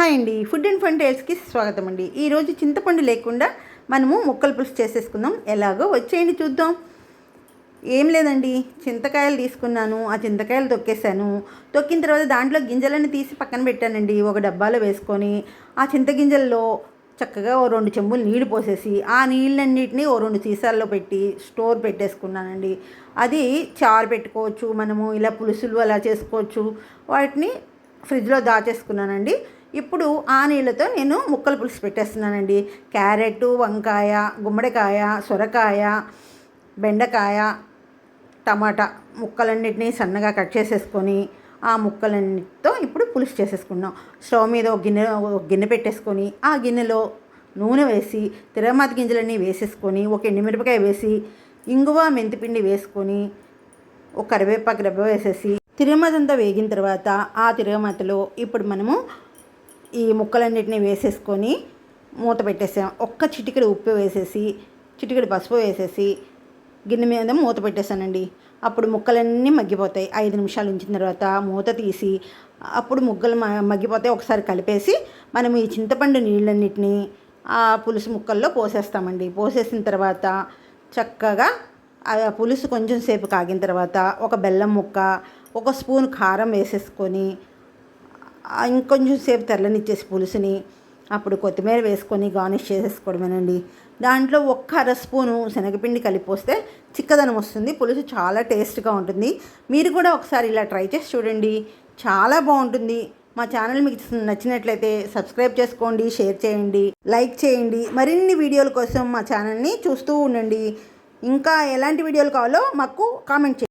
Hi అండి, food and fun టేల్స్కి స్వాగతం అండి. ఈరోజు చింతపండు లేకుండా మనము ముక్కల పులుసు చేసేసుకుందాం. ఎలాగో వచ్చేయండి చూద్దాం. ఏం లేదండి, చింతకాయలు తీసుకున్నాను. ఆ చింతకాయలు తొక్కేసాను. తొక్కిన తర్వాత దాంట్లో గింజలన్నీ తీసి పక్కన పెట్టానండి. ఒక డబ్బాలో వేసుకొని ఆ చింతగింజల్లో చక్కగా ఓ 2 చెంబులు నీళ్ళు పోసేసి ఆ నీళ్ళన్నిటిని ఓ 2 సీసాల్లో పెట్టి స్టోర్ పెట్టేసుకున్నానండి. అది చారు పెట్టుకోవచ్చు, మనము ఇలా పులుసులు అలా చేసుకోవచ్చు. వాటిని ఫ్రిడ్జ్లో దాచేసుకున్నానండి. ఇప్పుడు ఆ నీళ్ళతో నేను ముక్కల పులుసు పెట్టేస్తున్నానండి. క్యారెట్, వంకాయ, గుమ్మడికాయ, సొరకాయ, బెండకాయ, టమాటా ముక్కలన్నిటినీ సన్నగా కట్ చేసేసుకొని ఆ ముక్కలన్నిటితో ఇప్పుడు పులుసు చేసేసుకున్నాం. స్టవ్ మీద ఒక గిన్నె పెట్టేసుకొని ఆ గిన్నెలో నూనె వేసి తిరగమాత గింజలన్నీ వేసేసుకొని ఒక ఎండుమిరపకాయ వేసి ఇంగువ, మెంతిపిండి వేసుకొని ఒక కరివేపాకు రెబ్బ వేసేసి తిరగమాతంతా వేగిన తర్వాత ఆ తిరగమాతలో ఇప్పుడు మనము ఈ ముక్కలన్నిటిని వేసేసుకొని మూత పెట్టేసాం. ఒక్క చిటికెడు ఉప్పు వేసేసి చిటికెడు పసుపు వేసేసి గిన్నె మీద మూత పెట్టేశానండి. అప్పుడు ముక్కలన్నీ మగ్గిపోతాయి. 5 నిమిషాలు ఉంచిన తర్వాత మూత తీసి అప్పుడు ముక్కలు మగ్గిపోతాయి. ఒకసారి కలిపేసి మనం ఈ చింతపండు నీళ్ళన్నిటినీ ఆ పులుసు ముక్కల్లో పోసేస్తామండి. పోసేసిన తర్వాత చక్కగా ఆ పులుసు కొంచెం సేపు కాగిన తర్వాత ఒక బెల్లం ముక్క, ఒక స్పూన్ కారం వేసేసుకొని ఇంకొంచెం సేపు తెల్లనిచ్చేసి పులుసుని అప్పుడు కొత్తిమీర వేసుకొని గార్నిష్ చేసేసుకోవడమేనండి. దాంట్లో ఒక్క అర స్పూను శనగపిండి కలిపి పోస్తే చిక్కదనం వస్తుంది. పులుసు చాలా టేస్ట్గా ఉంటుంది. మీరు కూడా ఒకసారి ఇలా ట్రై చేసి చూడండి, చాలా బాగుంటుంది. మా ఛానల్ మీకు నచ్చినట్లయితే సబ్స్క్రైబ్ చేసుకోండి, షేర్ చేయండి, లైక్ చేయండి. మరిన్ని వీడియోల కోసం మా ఛానల్ని చూస్తూ ఉండండి. ఇంకా ఎలాంటి వీడియోలు కావాలో మాకు కామెంట్ చేయండి.